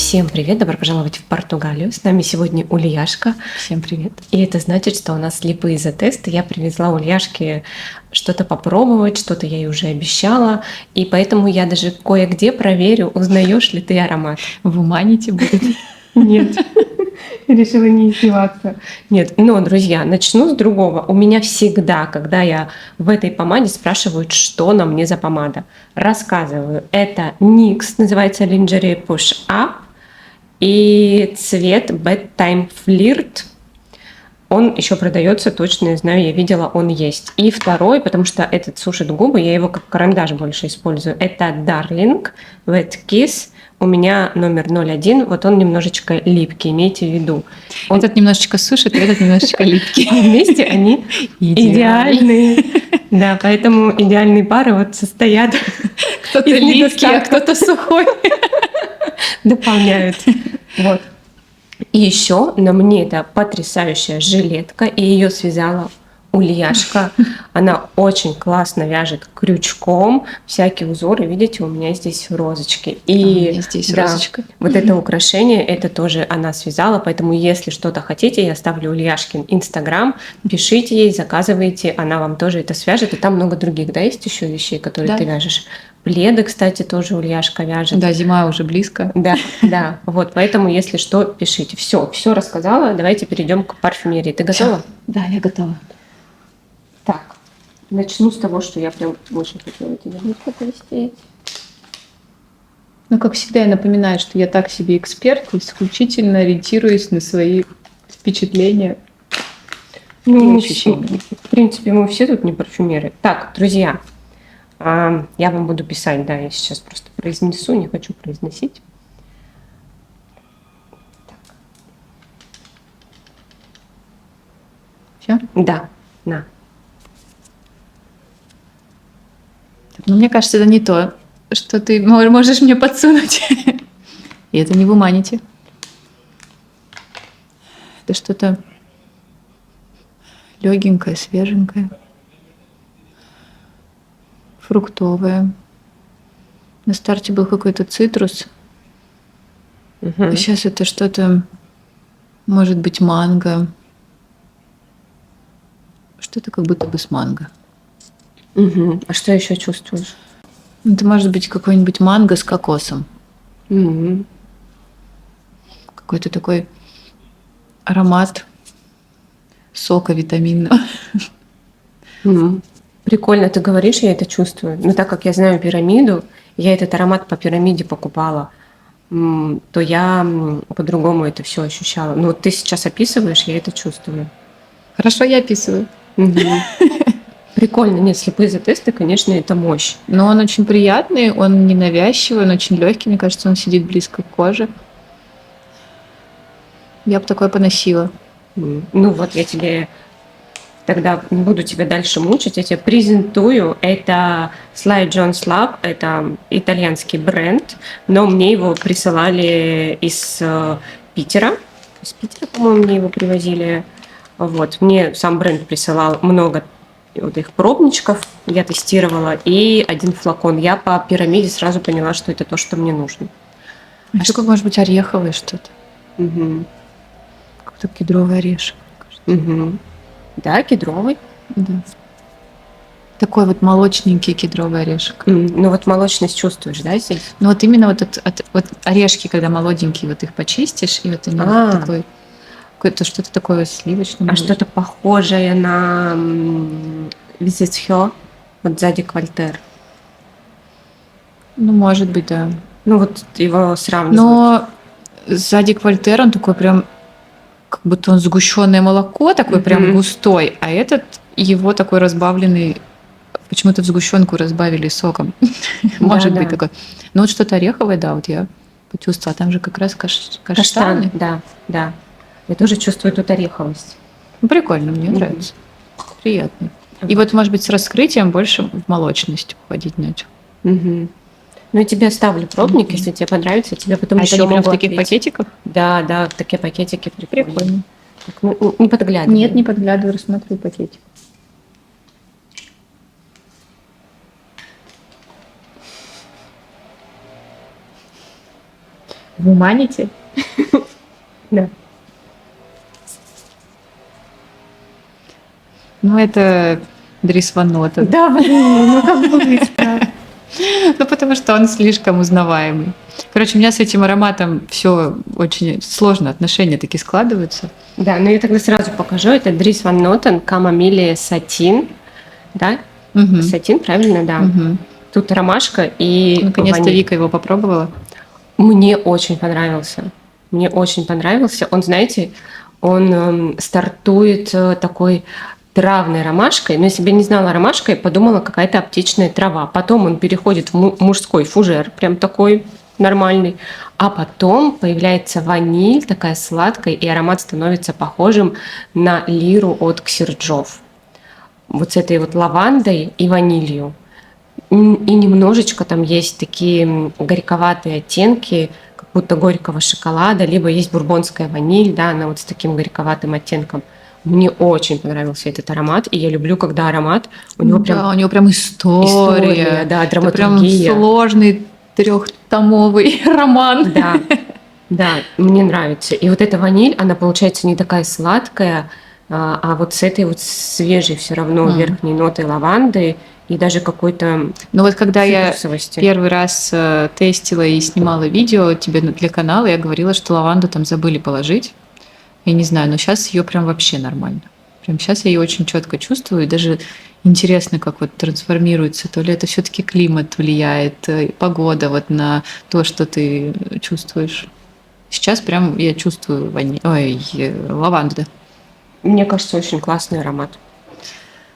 Всем привет, добро пожаловать в Португалию. С нами сегодня Ульяшка. Всем привет. И это значит, что у нас слепые за-тесты. Я привезла Ульяшке что-то попробовать, что-то я ей уже обещала. И поэтому я даже кое-где проверю, узнаешь ли ты аромат. Вы маните будет? Нет. Решила не издеваться. Нет, но, друзья, начну с другого. У меня всегда, когда я в этой помаде, спрашивают, что на мне за помада. Рассказываю. Это NYX, называется Lingerie Push Up. И цвет Bedtime Flirt. Он еще продается, точно знаю, я видела, он есть. И второй, потому что этот сушит губы, я его как карандаш больше использую. Это Darling Wet Kiss. У меня номер 01, вот он немножечко липкий, имейте в виду. Этот немножечко сушит, а этот немножечко липкий. Вместе они идеальные. Да, поэтому идеальные пары вот состоят кто-то липкий, а кто-то сухой. Дополняют. Вот. И еще на мне это потрясающая жилетка, и ее связала Ульяшка. Она очень классно вяжет крючком всякие узоры. Видите, у меня здесь розочки. И у меня здесь да, розочка. Вот это украшение, это тоже она связала. Поэтому, если что-то хотите, я ставлю Ульяшкин Инстаграм, пишите ей, заказывайте, она вам тоже это свяжет. И там много других, да, есть еще вещей, которые ты вяжешь. Пледы, кстати, тоже Ульяшка вяжет. Да, зима уже близко. Да. Вот, поэтому, если что, пишите. Все рассказала. Давайте перейдем к парфюмерии. Ты готова? Да, я готова. Так, начну с того, что я прям очень хотела тебе потестить. Ну, как всегда, я напоминаю, что я так себе эксперт, исключительно ориентируюсь на свои впечатления. Ну, в принципе, мы все тут не парфюмеры. Так, друзья, я вам буду писать, да, я сейчас просто произнесу, не хочу произносить. Все? Да, на. Но мне кажется, это не то, что ты можешь мне подсунуть. И это не в Уманите. Это что-то легенькое, свеженькое, фруктовое. На старте был какой-то цитрус. А сейчас это что-то, может быть, манго. Что-то как будто бы с манго. А что еще чувствуешь? Это может быть какой-нибудь манго с кокосом. Какой-то такой аромат сока витаминного. Прикольно, ты говоришь, я это чувствую. Но так как я знаю пирамиду, я этот аромат по пирамиде покупала, то я по-другому это все ощущала. Но вот ты сейчас описываешь, я это чувствую. Хорошо, я описываю. Прикольно. Нет, слепые за-тесты, конечно, это мощь. Но он очень приятный, он ненавязчивый, он очень легкий. Мне кажется, он сидит близко к коже. Я бы такое поносила. Ну вот я тебе тогда не буду тебя дальше мучить, я тебе презентую. Это Sly Jones Lab, это итальянский бренд, но мне его присылали из Питера. Из Питера, по-моему, мне его привозили. Вот. Мне сам бренд присылал много вот их пробничков, я тестировала, и один флакон. Я по пирамиде сразу поняла, что это то, что мне нужно. А что, может быть, ореховое что-то? Какой-то кедровый орешек. Да, кедровый. Да. Такой вот молочненький кедровый орешек. Ну вот молочность чувствуешь, да, здесь? Ну вот именно вот орешки, когда молоденькие, вот их почистишь, и вот они вот такой, какое-то что-то такое сливочное. А что-то похожее на Визитхё, вот сзади Квальтер. Ну, может быть, да. Ну вот его сравнивать. Но сзади Квальтер он такой прям, как будто он сгущенное молоко, такой прям густой, а этот его такой разбавленный, почему-то в сгущенку разбавили соком. Может быть такой. Ну вот что-то ореховое, да, вот я почувствовала. Там же как раз каштаны. Да. Я тоже чувствую тут ореховость. Ну, прикольно, мне нравится. Приятный. И вот, может быть, с раскрытием больше в молочность уходить начал. Ну, я тебе оставлю пробник, если тебе понравится, тебе потом еще это не прям в могу таких пакетиках? Да, такие пакетики Прикольно. Так, ну, не подглядывай. Нет, не подглядываю, рассматриваю пакетик. В Humanity? Да. Ну, это Дрис Ван Нотен. Да, блин, ну как быстро. Ну, потому что он слишком узнаваемый. Короче, у меня с этим ароматом все очень сложно, отношения такие складываются. Да, ну я тогда сразу покажу. Это Дрис Ван Нотен, Камомилия Сатин. Да? Мгм. Сатин, правильно, да. Мгм. Тут ромашка и Наконец-то ваниль. Вика его попробовала. Мне очень понравился. Мне очень понравился. Он, знаете, он стартует такой травной ромашкой. Но если бы я не знала ромашкой, подумала, какая-то аптечная трава. Потом он переходит в мужской фужер, прям такой нормальный. А потом появляется ваниль, такая сладкая, и аромат становится похожим на лиру от Ксерджов. Вот с этой вот лавандой и ванилью. И немножечко там есть такие горьковатые оттенки, как будто горького шоколада, либо есть бурбонская ваниль, да, она вот с таким горьковатым оттенком. Мне очень понравился этот аромат, и я люблю, когда аромат, у него прям Да, у него прям история. да, Это прям драматургия. сложный трехтомовый роман. Да, да, мне нравится. И вот эта ваниль, она получается не такая сладкая, а вот с этой вот свежей все равно верхней нотой лаванды и даже какой-то Ну вот когда я цитрусовости. первый раз тестила и снимала видео тебе для канала, я говорила, что лаванду там забыли положить. Я не знаю, но сейчас ее прям вообще нормально. Прям сейчас я ее очень четко чувствую, и даже интересно, как вот трансформируется. То ли это все-таки климат влияет, погода вот на то, что ты чувствуешь. Сейчас прям я чувствую лаванду. Мне кажется, очень классный аромат.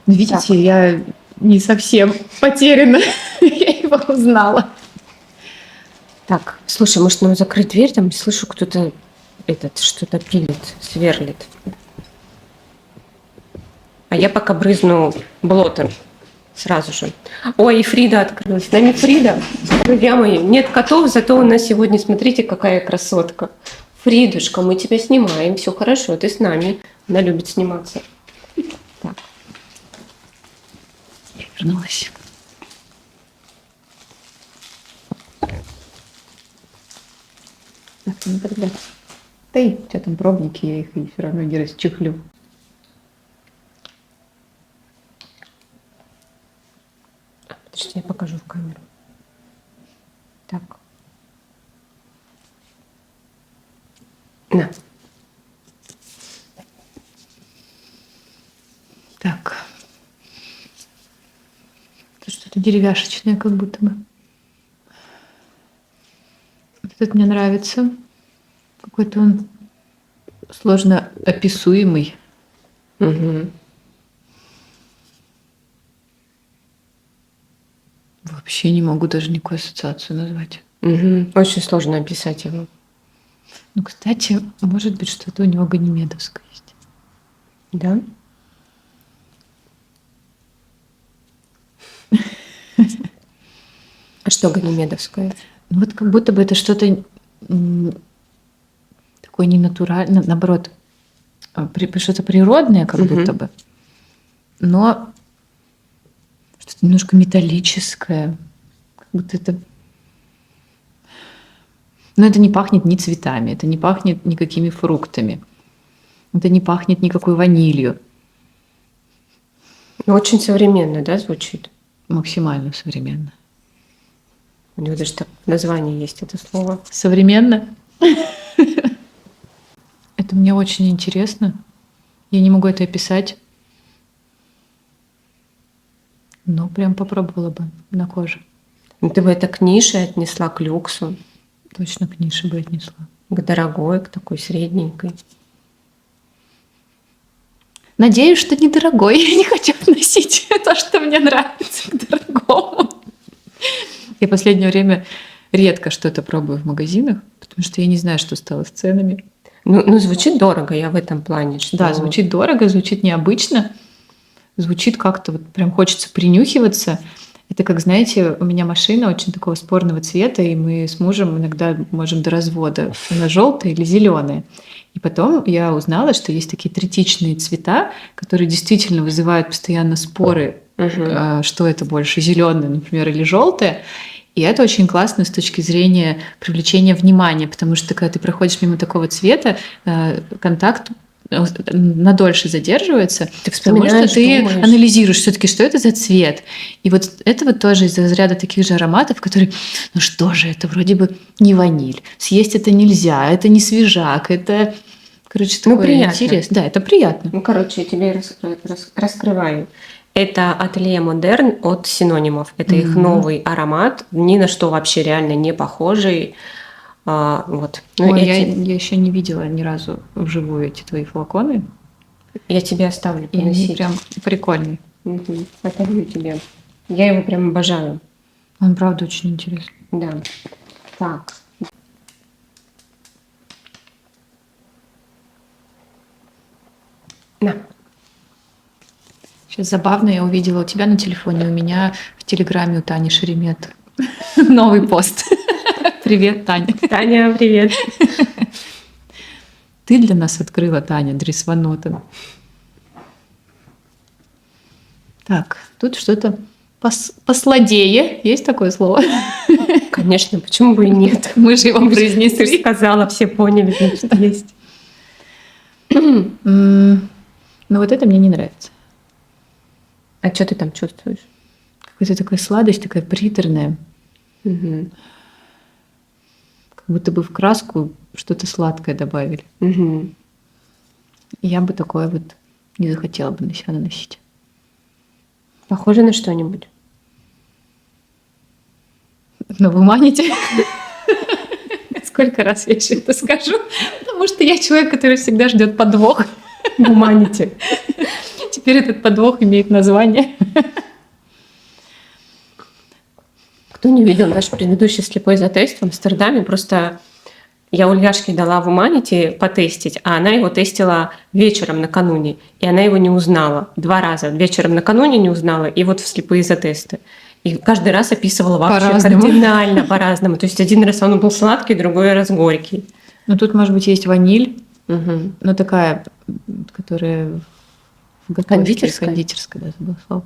Видите, я не совсем потеряна. Я его узнала. Так, слушай, может нам закрыть дверь? Там слышу, кто-то что-то пилит, сверлит. А я пока брызну блотер сразу же. Ой, и Фрида открылась. С нами Фрида. Друзья мои, нет котов, зато у нас сегодня, смотрите, какая красотка. Фридушка, мы тебя снимаем, все хорошо, ты с нами. Она любит сниматься. Так. Я вернулась. Так, ну тогда. Да и у тебя там пробники, я их и все равно не расчехлю. Подожди, я покажу в камеру. Так. На. Так. Это что-то деревяшечное, как будто бы. Вот этот мне нравится. Какой-то он сложно описуемый. Угу. Вообще не могу даже никакую ассоциацию назвать. Угу. Очень сложно описать его. Ну, кстати, может быть, что-то у него ганимедовское есть. Да? А что ганимедовское? Ну, вот как будто бы это что-то такое ненатуральное, наоборот, что-то природное, как будто бы, но что-то немножко металлическое, как будто это... Но это не пахнет ни цветами, это не пахнет никакими фруктами, это не пахнет никакой ванилью. Очень современно, да, звучит? Максимально современно. У него даже так название есть, это слово. Современно? Это мне очень интересно. Я не могу это описать. Но прям попробовала бы на коже. Ну, ты бы это к нише отнесла, к люксу, Точно к нише бы отнесла. к дорогой, к такой средненькой. Надеюсь, что недорогой. Я не хочу относить то, что мне нравится, к дорогому. Я в последнее время редко что-то пробую в магазинах, потому что я не знаю, что стало с ценами. Ну, звучит дорого, я в этом плане. Что... Да, звучит дорого, звучит необычно. Звучит как-то вот прям хочется принюхиваться. Это как, знаете, у меня машина очень такого спорного цвета, и мы с мужем иногда можем до развода. Она желтая или зеленая. И потом я узнала, что есть такие третичные цвета, которые действительно вызывают постоянно споры, что это больше, зеленое, например, или желтое. И это очень классно с точки зрения привлечения внимания, потому что когда ты проходишь мимо такого цвета, контакт надольше задерживается, Ты потому что вспоминаешь, ты думаешь. анализируешь все-таки, что это за цвет. И вот это вот тоже из разряда таких же ароматов, которые, ну что же, это вроде бы не ваниль, съесть это нельзя, это не свежак, это, короче, Ну, такое приятно. интересное. Да, это приятно. Ну, короче, я тебе раскрываю. Это Ателье Модерн от Синонимов. Это их новый аромат, ни на что вообще реально не похожий. Вот. Ну, Ой, я я еще не видела ни разу вживую эти твои флаконы. я тебе оставлю И они поносить. прям прикольные. Мгм. Отолью тебе. Я его прям обожаю. Он, правда, очень интересный. Да. Так. На. Сейчас забавно, я увидела у тебя на телефоне, у меня в Телеграме у Тани Шеремет новый пост. Привет, Таня. Таня, привет. Ты для нас открыла, Таня, Дрис Ван Нотен. Так, тут что-то посладее. Есть такое слово? Конечно, почему бы и нет? Мы же его Ты же произнесли. сказала, все поняли, значит, есть. Ну вот это мне не нравится. А что ты там чувствуешь? Какая-то такая сладость, такая приторная. Мгм. Как будто бы в краску что-то сладкое добавили. Мгм. И я бы такое вот не захотела бы на себя наносить. Похоже на что-нибудь? Но вы маните. Сколько раз я еще это скажу? Потому что я человек, который всегда ждет подвох. Гуманите. Теперь этот подвох имеет название. Кто не видел наш предыдущий слепой затест в Амстердаме, просто я Ульяшке дала в Humanity потестить, а она его тестила вечером накануне, и она его не узнала. 2 раза. Вечером накануне не узнала, и вот в слепые затесты. И каждый раз описывала вообще По-разному. кардинально по-разному. То есть один раз он был сладкий, другой раз горький. Ну тут, может быть, есть ваниль, Мгм. но такая, которая в готовке. Кондитерская? Кондитерская, да, забыла слово.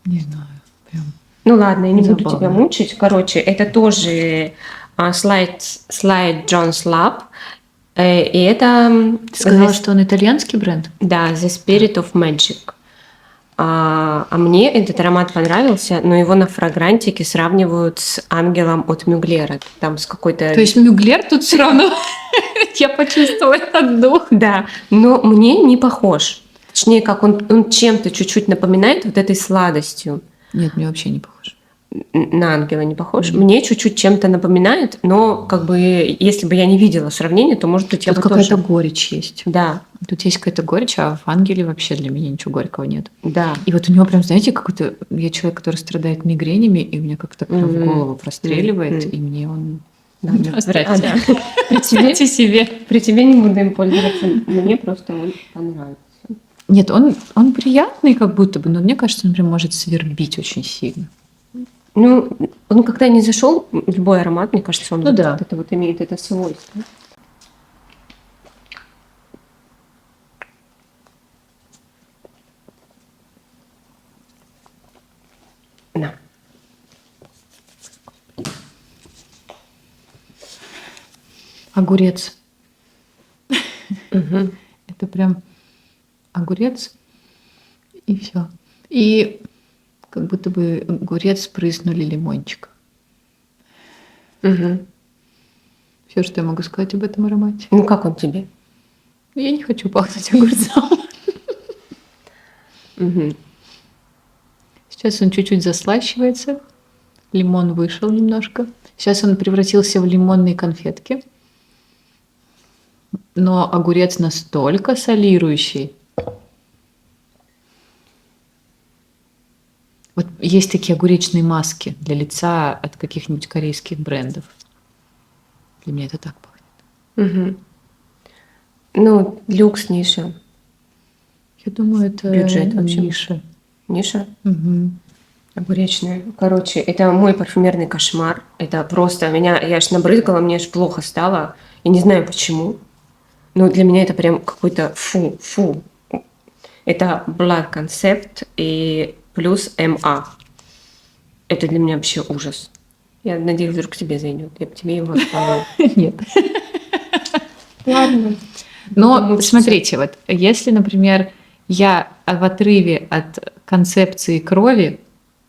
Не знаю, прям. Ну ладно, я не буду Забавно. тебя мучить. Короче, это тоже Slide Jones Lab. И это... Ты сказала, что он итальянский бренд? Да, The Spirit of Magic. А мне этот аромат понравился, но его на фрагрантике сравнивают с ангелом от Мюглера. Там с какой-то... То есть Мюглер тут все равно, я почувствовала этот дух. Да, но мне не похож. Точнее, как он чем-то чуть-чуть напоминает вот этой сладостью. Нет, мне вообще не похож. На ангела не похож. Мне чуть-чуть чем-то напоминает, но как бы если бы я не видела сравнения, то, может быть, я Тут бы какая-то тоже... горечь есть. Да, Тут есть какая-то горечь, а в ангеле вообще для меня ничего горького нет. да. И вот у него прям, знаете, какой-то... Я человек, который страдает мигренями, и у меня как-то прям в голову простреливает, и мне он... Да, Здравствуйте. да. При тебе, Представьте себе. при тебе не буду им пользоваться. Мне просто он понравился. Нет, он приятный как будто бы, но мне кажется, он прям может свербить очень сильно. Ну, он когда не зашел, любой аромат, мне кажется, он Ну вот да. это вот имеет это свойство. На. Огурец. Мгм. Это прям огурец, и все. И как будто бы огурец прыснули лимончик. Мгм. Все, что я могу сказать об этом аромате. Ну, как он тебе? Но я не хочу пахнуть огурцом. Мгм. Сейчас он чуть-чуть заслащивается. Лимон вышел немножко. Сейчас он превратился в лимонные конфетки. Но огурец настолько солирующий. Вот есть такие огуречные маски для лица от каких-нибудь корейских брендов. Для меня это так пахнет. Мгм. Ну, люкс, ниша. Я думаю, это Бюджет вообще. ниша. Ниша Мгм. огуречная. Короче, это мой парфюмерный кошмар. Это просто меня... Я аж набрызгала, мне аж плохо стало. Я не знаю, почему. Но для меня это прям какой-то фу. Это Blood Concept и плюс MA. Это для меня вообще ужас. Я надеюсь, вдруг к тебе зайдет. Я бы тебе его оставила. Нет. Ладно. Но Мучиться. смотрите, вот если, например, я в отрыве от концепции крови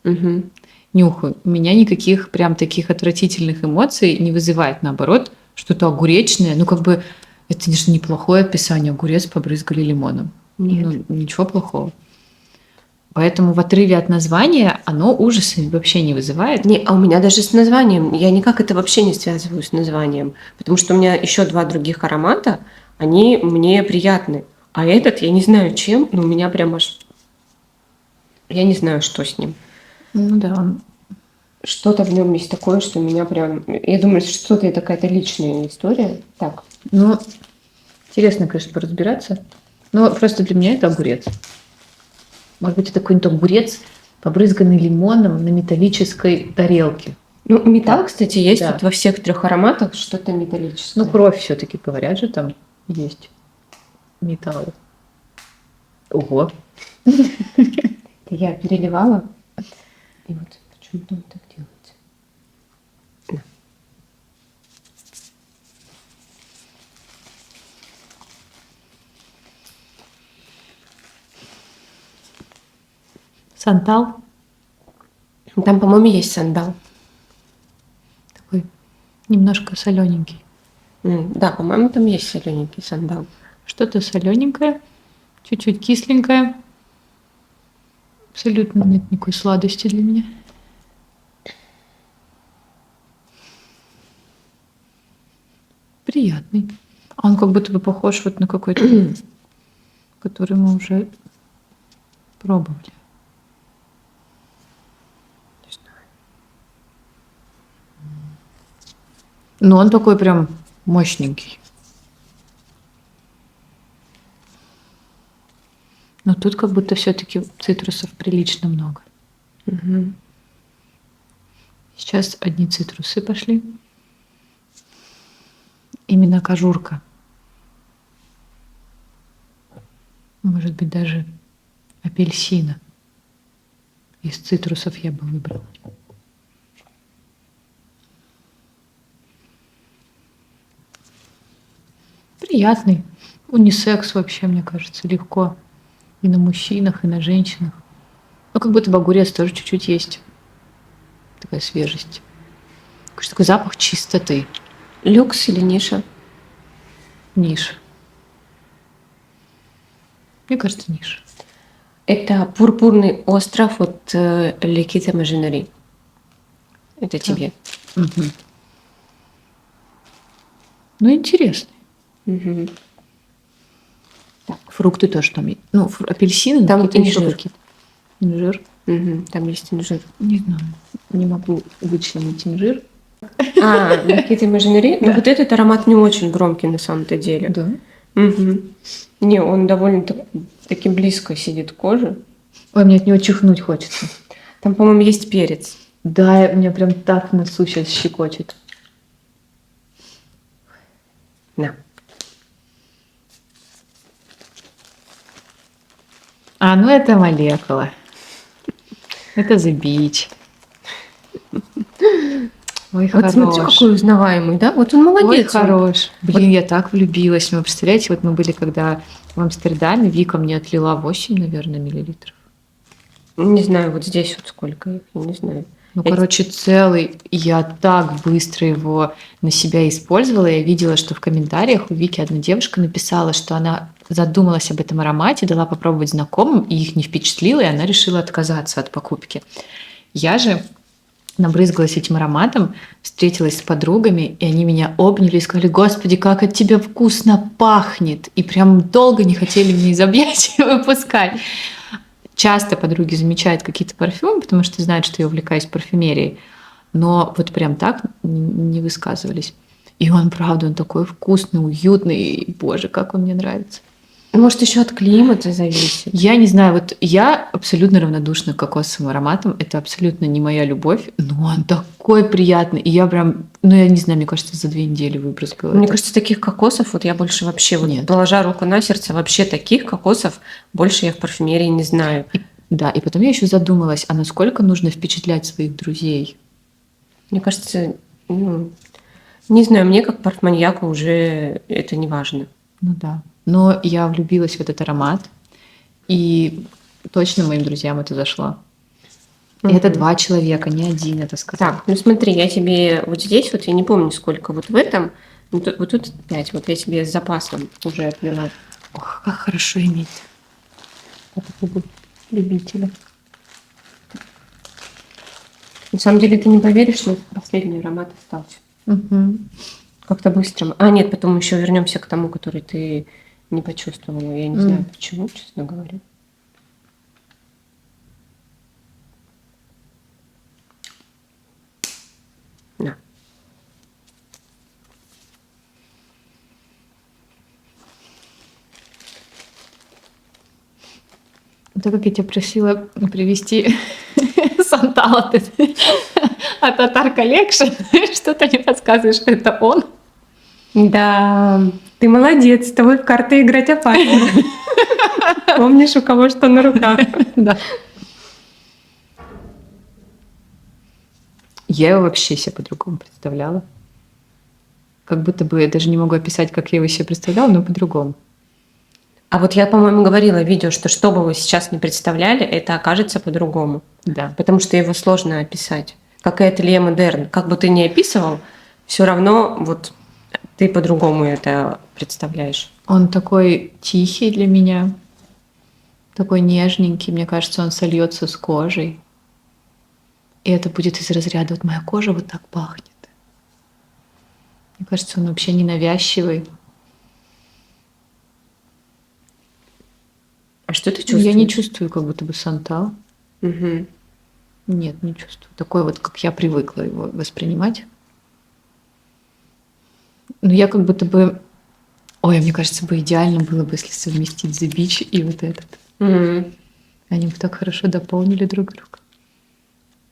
Мгм. нюхаю, у меня никаких прям таких отвратительных эмоций не вызывает. Наоборот, что-то огуречное. Ну, как бы, это же неплохое описание. Огурец побрызгали лимоном. Нет. Ну, ничего плохого. Поэтому в отрыве от названия оно ужаса вообще не вызывает. Не, а у меня даже с названием, я никак это вообще не связываю с названием, потому что у меня еще 2 других аромата, они мне приятны. А этот, я не знаю чем, но у меня прям аж... Я не знаю, что с ним. Ну да, он... Что-то в нем есть такое, что меня прям... Я думаю, что-то это какая-то личная история. Так, Ну, интересно, конечно, поразбираться. Но просто для меня это огурец. Может быть, это какой-нибудь огурец, побрызганный лимоном на металлической тарелке. ну металл, кстати, есть Да. вот во всех 3 ароматах, что-то металлическое. Ну, кровь все-таки, говорят же, там есть металлы. Ого. Я переливала, и вот почему-то он так делается. На. Сантал Там, по-моему, есть сандал. такой немножко солененький. Да, по-моему, там есть солененький сандал. Что-то солененькое, чуть-чуть кисленькое. Абсолютно нет никакой сладости для меня. Приятный. А он как будто бы похож вот на какой-то, который мы уже пробовали. Не знаю. Но он такой прям мощненький. Но тут как будто все-таки цитрусов прилично много. Мгм. Сейчас одни цитрусы пошли. Именно кожурка. Может быть, даже апельсина. Из цитрусов я бы выбрала. Приятный. Унисекс вообще, мне кажется, легко. И на мужчинах, и на женщинах. Ну, как будто бы огурец тоже чуть-чуть есть. Такая свежесть. Такой запах чистоты. Люкс или ниша? Ниша. Мне кажется, ниша. Это пурпурный остров от Лекита Мажинари. Это тебе. Мгм. Ну, интересный. Мгм. Фрукты тоже там есть. Ну, апельсины, Там какие-то еще инжир. какие-то. Инжир. Мгм. Там есть инжир. Не знаю. Не могу вычленить инжир. А, Лекита Мажинари? Ну, вот этот аромат не очень громкий на самом-то деле. Да. Мгм. Не, он довольно таки близко сидит к коже. Ой, мне от него чихнуть хочется. Там, по-моему, есть перец. Да, мне прям так в носу сейчас щекочет. На. А, ну это молекула. Это The Beach. Ой, Вот хорош. смотри, какой узнаваемый, да? Вот он Ой, молодец. хорош. Блин, я так влюбилась. Вы представляете, вот мы были когда в Амстердаме, Вика мне отлила 8, наверное, миллилитров. Не знаю, вот здесь вот сколько их, я не знаю. Ну, Я- короче, целый. Я так быстро его на себя использовала. Я видела, что в комментариях у Вики одна девушка написала, что она задумалась об этом аромате, дала попробовать знакомым, и их не впечатлило, и она решила отказаться от покупки. Я же набрызгалась этим ароматом, встретилась с подругами, и они меня обняли и сказали: «Господи, как от тебя вкусно пахнет!» И прям долго не хотели меня из объятий выпускать. Часто подруги замечают какие-то парфюмы, потому что знают, что я увлекаюсь парфюмерией, но вот прям так не высказывались. И он, правда, он такой вкусный, уютный, и, боже, как он мне нравится. Может, еще от климата зависит. Я не знаю, вот я абсолютно равнодушна к кокосовым ароматам, это абсолютно не моя любовь, но он такой приятный, и я прям, ну я не знаю, мне кажется, за 2 недели выбрызгала. Мне это. кажется, таких кокосов, вот я больше вообще, вот, Нет. положа руку на сердце, вообще таких кокосов больше я в парфюмерии не знаю. И Да, и потом я еще задумалась, а насколько нужно впечатлять своих друзей? Мне кажется, ну, не знаю, мне как парфманьяку уже это не важно. Ну да. Но я влюбилась в этот аромат, и точно моим друзьям это зашло. И это Мгм. 2 человека, не один это сказал. Так, ну смотри, я тебе вот здесь вот, я не помню сколько, вот в этом, вот тут 5, вот я тебе с запасом уже отвела. Ох, как хорошо иметь. Любителя. На самом деле ты не поверишь, но последний аромат остался. Мгм. Как-то быстро. А, нет, потом еще вернемся к тому, который ты не почувствовала. Я не знаю почему, честно говоря. На. Так как я тебя просила привезти Сантал от Татар Collection, что-то не подсказываешь, что это он. Да, ты молодец, с тобой в карты играть опасно. Помнишь, у кого что на руках. Да. Я его вообще себе по-другому представляла. Как будто бы я даже не могу описать, как я его себе представляла, но по-другому. А вот я, по-моему, говорила в видео, что бы вы сейчас не представляли, это окажется по-другому. Да. Потому что его сложно описать. Как и ателье модерн. Как бы ты ни описывал, все равно вот ты по-другому это представляешь. Он такой тихий для меня, такой нежненький. Мне кажется, он сольется с кожей. И это будет из разряда, вот моя кожа вот так пахнет. Мне кажется, он вообще ненавязчивый. А что ты чувствуешь? Я не чувствую как будто бы Сантал. Мгм. Нет, не чувствую. Такой вот, как я привыкла его воспринимать. Но я как будто бы... Ой, мне кажется, бы идеально было бы, если совместить The Beach и вот этот. Мгм. Они бы так хорошо дополнили друг друга.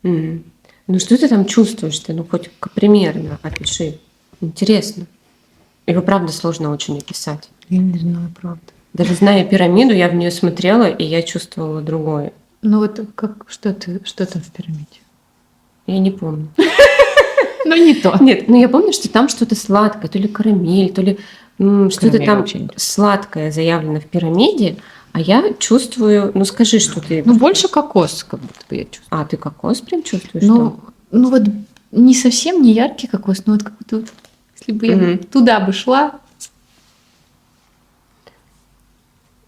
Мгм. Ну что ты там чувствуешь-то? Ну хоть примерно опиши. Интересно. Его правда сложно очень описать. Я не знаю, правда. Даже зная пирамиду, я в нее смотрела, и я чувствовала другое. Ну вот как, что там в пирамиде? Я не помню. Ну не то. Нет, ну я помню, что там что-то сладкое, то ли карамель, то ли что-то Карамель там вообще не то. сладкое заявлено в пирамиде, а я чувствую, ну скажи, что ты... Ну больше кокос, как будто бы я чувствую. А, ты кокос прям чувствуешь? Ну вот не совсем не яркий кокос, но вот как будто вот, если бы я туда бы шла.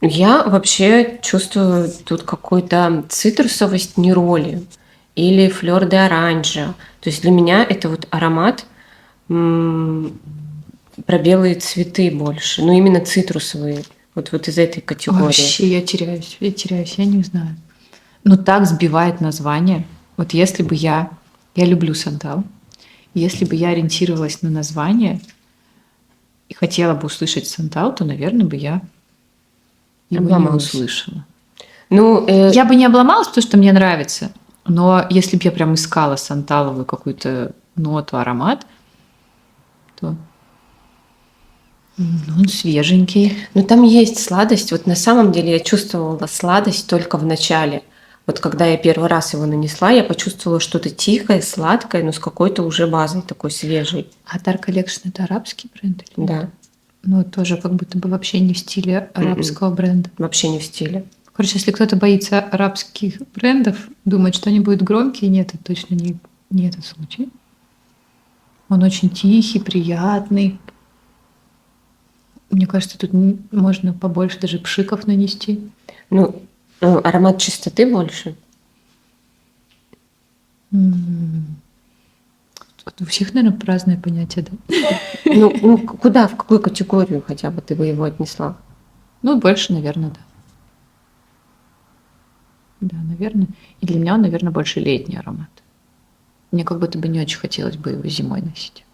Я вообще чувствую тут какую-то цитрусовость нероли или флёр де оранжа. То есть для меня это вот аромат про белые цветы больше, но именно цитрусовые. Вот из этой категории. Вообще я теряюсь, я не знаю. Но так сбивает название. Вот если бы я люблю Сантал, если бы я ориентировалась на название и хотела бы услышать Сантал, то, наверное, бы я его не Обломалась. услышала. Ну, Я бы не обломалась, потому что мне нравится. Но если бы я прям искала санталовую какую-то ноту, аромат, то он свеженький. ну, там есть сладость. Вот на самом деле я чувствовала сладость только в начале. Вот когда я первый раз его нанесла, я почувствовала что-то тихое, сладкое, но с какой-то уже базой такой свежей. А Tar Collection — это арабский бренд? Или нет? Да, Ну, тоже как будто бы вообще не в стиле арабского бренда. вообще не в стиле. Короче, если кто-то боится арабских брендов, думает, что они будут громкие, нет, это точно не этот случай. Он очень тихий, приятный. Мне кажется, тут можно побольше даже пшиков нанести. Ну, аромат чистоты больше. Вот у всех, наверное, разное понятие, да? Ну, куда, в какую категорию хотя бы ты бы его отнесла? Ну, больше, наверное, да. Да, наверное. И для меня он, наверное, больше летний аромат. Мне как будто бы не очень хотелось бы его зимой носить.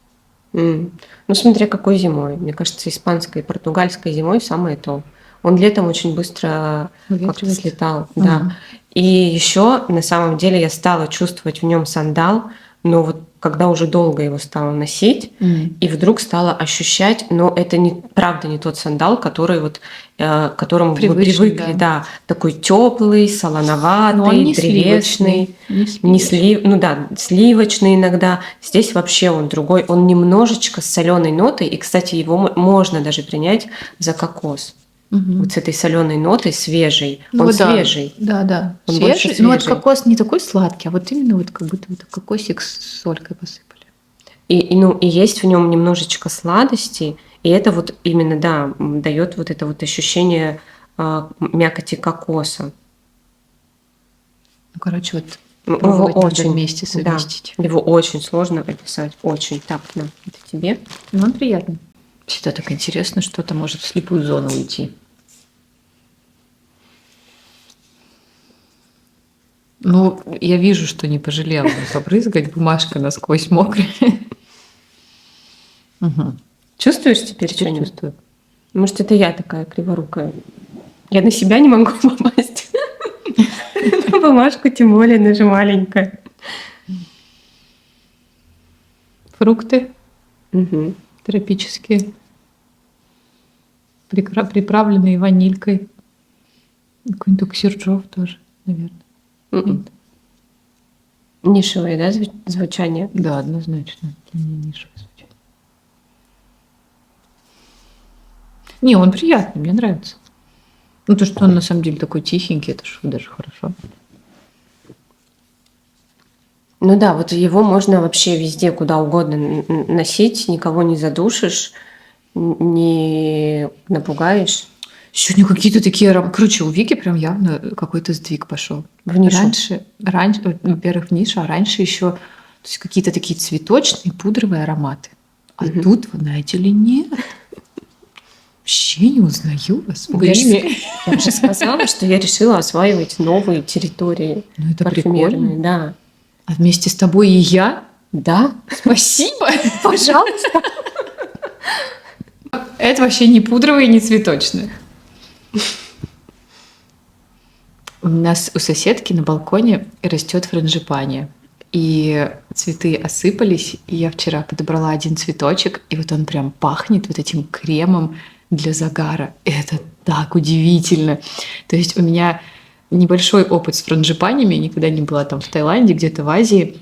Ну, смотря какой зимой. Мне кажется, испанской и португальской зимой самое то. Он летом очень быстро как-то Выветривается. слетал. Да. И еще, на самом деле, я стала чувствовать в нем сандал, но вот когда уже долго его стала носить, и вдруг стала ощущать, но это правда не тот сандал, который вот, к которому мы Привычный, привыкли, да, такой теплый, Но он солоноватый, не древесный, сливочный. сливочный иногда. Здесь вообще он другой, он немножечко с соленой нотой, и, кстати, его можно даже принять за кокос. Вот с этой соленой нотой, свежей. Ну, Он вот да. свежий. Да. Он больше Свежий. Ну, вот свежий. кокос не такой сладкий, а вот именно вот как будто вот кокосик с солькой посыпали. И есть в нем немножечко сладости, и это вот именно, да, дает вот это вот ощущение мякоти кокоса. Ну, короче, вот Его пробовать надо очень, вместе совместить. да, его очень сложно описать, очень. Так, на, это тебе. Ну, он приятный. Всегда так интересно, что-то может в слепую зону уйти. Ну, я вижу, что не пожалела побрызгать, бумажка насквозь мокрая. Чувствуешь теперь что-нибудь? Чувствую. Может, это я такая криворукая? Я на себя не могу попасть. На бумажку тем более, она же маленькая. Фрукты Мгм. тропические, приправленные ванилькой. Какой-нибудь уксирджов тоже, наверное. Мгм. Нишевое, да, звучание? Да, однозначно. Для меня нишевое звучание. Не, он приятный, мне нравится. Ну, то, что он на самом деле такой тихенький, это же даже хорошо. Ну да, вот его можно вообще везде, куда угодно носить, никого не задушишь, не напугаешь. Сегодня какие-то такие ароматы. Короче, у Вики прям явно какой-то сдвиг пошел. В нишу. Раньше, во-первых, в нишу, а раньше еще то есть какие-то такие цветочные, пудровые ароматы. А тут, вы знаете ли, нет. Вообще не узнаю вас. Я же сказала, что я решила осваивать новые территории Ну, это парфюмерные. прикольно. Да. А вместе с тобой и я? Да, Спасибо. пожалуйста. Это вообще не пудровые, не цветочные. У нас у соседки на балконе растет франгипания. И цветы осыпались, и я вчера подобрала один цветочек, и вот он прям пахнет вот этим кремом для загара. Это так удивительно. То есть у меня небольшой опыт с франгипаниями, я никогда не была там в Таиланде, где-то в Азии.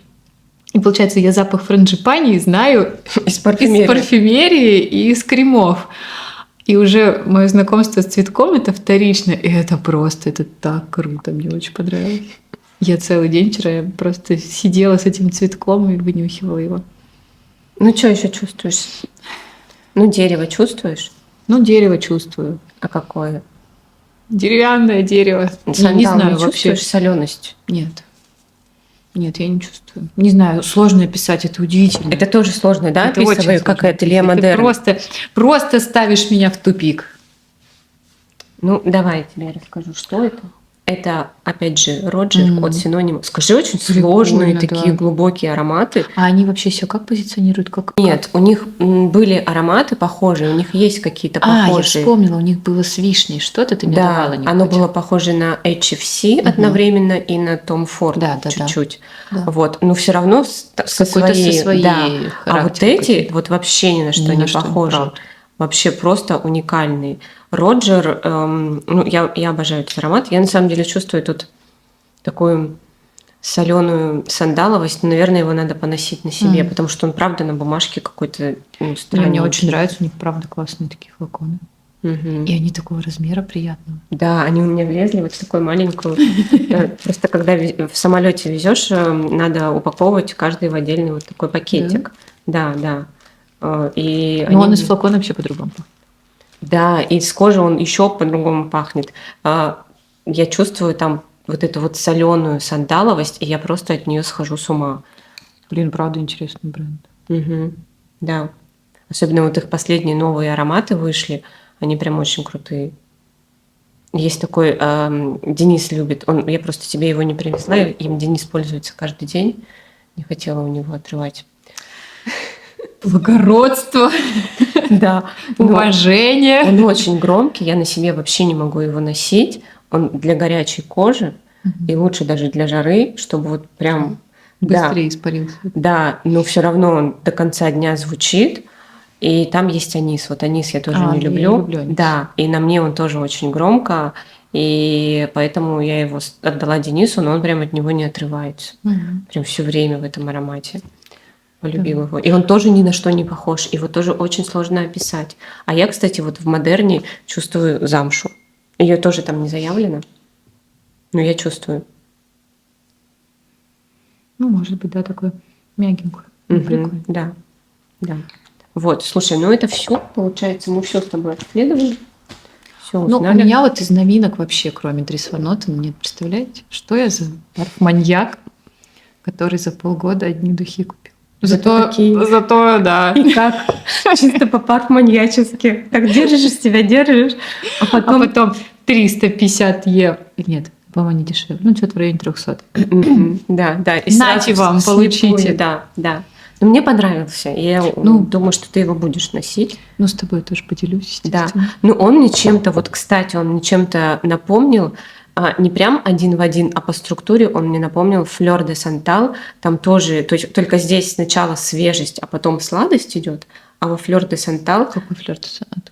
И получается, я запах франгипании знаю Из из парфюмерии и из кремов. И уже мое знакомство с цветком это вторично, и это так круто, мне очень понравилось. Я целый день вчера просто сидела с этим цветком и вынюхивала его. Ну, что еще чувствуешь? Ну, дерево чувствуешь? Ну, дерево чувствую. А какое? Деревянное дерево. Сандал Не знаю не вообще. чувствуешь соленость? Нет. Нет, я не чувствую. Не знаю, сложно описать, это удивительно. Это тоже сложно, да, Это очень описываю, как сложно это описать. Лео Ты Модерн? просто ставишь меня в тупик. Ну, давай я тебе расскажу, что это. Это, опять же, Роджер от Синоним. Скажи, очень сложные Прикольно, такие да. глубокие ароматы. А они вообще себя как позиционируют? Как? Нет, у них были ароматы похожие, у них есть какие-то Я похожие. вспомнила, у них было с вишней. Что-то ты мне давала. Да, оно было похоже на HFC одновременно и на Tom Ford Да. чуть-чуть. Да. Вот, но все равно со Какой-то со своей, своей да. А вот характером эти каким-то. вот вообще ни на что Ни не на что, похожи. правда. Вообще просто уникальные. Роджер, ну я обожаю этот аромат. Я на самом деле чувствую тут такую соленую сандаловость. Наверное, его надо поносить на себе, потому что он правда на бумажке какой-то странный. Мне очень нравится, у них правда классные такие флаконы. Мгм. И они такого размера приятного. Да, они у меня влезли вот в такую маленькую. Просто когда в самолете везешь, надо упаковывать каждый в отдельный вот такой пакетик. Да. И Но он они- из флакона вообще по-другому. Да, и с кожи он еще по-другому пахнет. Я чувствую там вот эту вот соленую сандаловость, и я просто от нее схожу с ума. Блин, правда интересный бренд. Мгм. Да. Особенно вот их последние новые ароматы вышли, они прям очень крутые. Есть такой, Денис любит, я просто тебе его не принесла, им Денис пользуется каждый день, не хотела у него отрывать. Благородство, Да, уважение. он очень громкий, я на себе вообще не могу его носить, он для горячей кожи, и лучше даже для жары, чтобы вот прям Да. Быстрее испарился. Да, но все равно он до конца дня звучит, и там есть анис. Вот анис я тоже А, не я люблю. люблю анис. Да, и на мне он тоже очень громко, и поэтому я его отдала Денису, но он прям от него не отрывается. Мгм. Прям все время в этом аромате. Полюбила его. И он тоже ни на что не похож. Его тоже очень сложно описать. А я, кстати, вот в модерне чувствую замшу. Ее тоже там не заявлено, но я чувствую. Ну, может быть, да, такой мягенький. Мгм, Прикольно. да, да. Вот, слушай, ну это все, получается, мы все с тобой обследовали, все Ну, у узнали. меня вот из новинок вообще, кроме Дрис Ван Нотен, нет, представляете, что я за парфманьяк, который за полгода одни духи купил. Зато какие. Зато, да. И как? Чисто по-парфманьячески. Так держишь себя, держишь, а А потом... потом 350 евро. Нет, по-моему, не дешевле. Ну, что-то в районе 300. Да, да. И Нате сразу вам, вслепую, получите. Да, да. Но мне понравился. И я думаю, что ты его будешь носить. Ну, с тобой тоже поделюсь, Да. естественно. Ну, он мне чем-то, вот, кстати, он мне чем-то напомнил, не прям один в один, а по структуре он мне напомнил Fleur de Santal. Там тоже, то есть только здесь сначала свежесть, а потом сладость идет, а во Fleur de Santal, Какой флёр ты?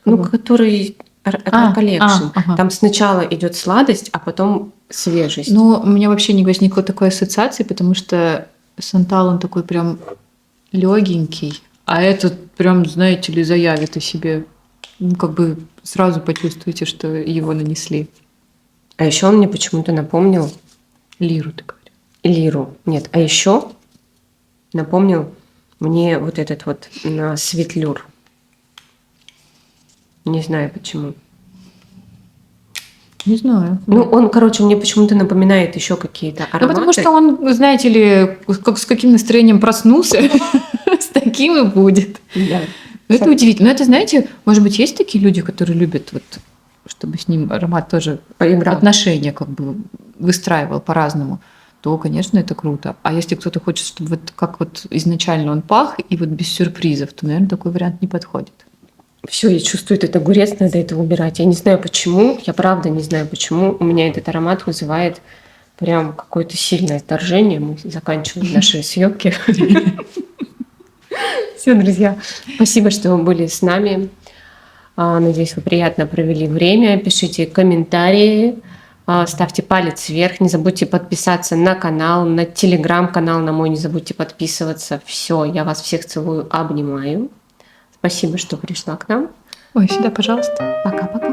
ну, который коллекшн, ага. там сначала идет сладость, а потом свежесть. Ну, у меня вообще не возникло такой ассоциации, потому что Сантал, он такой прям легенький, а этот прям, знаете ли, заявит о себе. Ну, как бы сразу почувствуете, что его нанесли. А еще он мне почему-то напомнил Лиру, ты говоришь. Лиру. Нет, а еще напомнил мне вот этот вот светлюр. Не знаю почему. Не знаю. Ну, он, короче, мне почему-то напоминает еще какие-то Ну, ароматы. потому что он, знаете ли, как, с каким настроением проснулся, с таким и будет. Да. Ну, это удивительно. Но это, знаете, может быть, есть такие люди, которые любят, вот, чтобы с ним аромат тоже Поиграл. отношения как бы выстраивал по-разному, то, конечно, это круто. А если кто-то хочет, чтобы вот как вот изначально он пах, и вот без сюрпризов, то, наверное, такой вариант не подходит. Все, я чувствую этот огурец, надо это убирать. Я не знаю почему, я правда не знаю почему. У меня этот аромат вызывает прям какое-то сильное отторжение. Мы заканчиваем наши съемки. Все, друзья, спасибо, что вы были с нами. Надеюсь, вы приятно провели время. Пишите комментарии, ставьте палец вверх. Не забудьте подписаться на канал, на телеграм-канал на мой. Не забудьте подписываться. Все, я вас всех целую, обнимаю. Спасибо, что пришла к нам. Ой, сюда, пожалуйста. Пока-пока.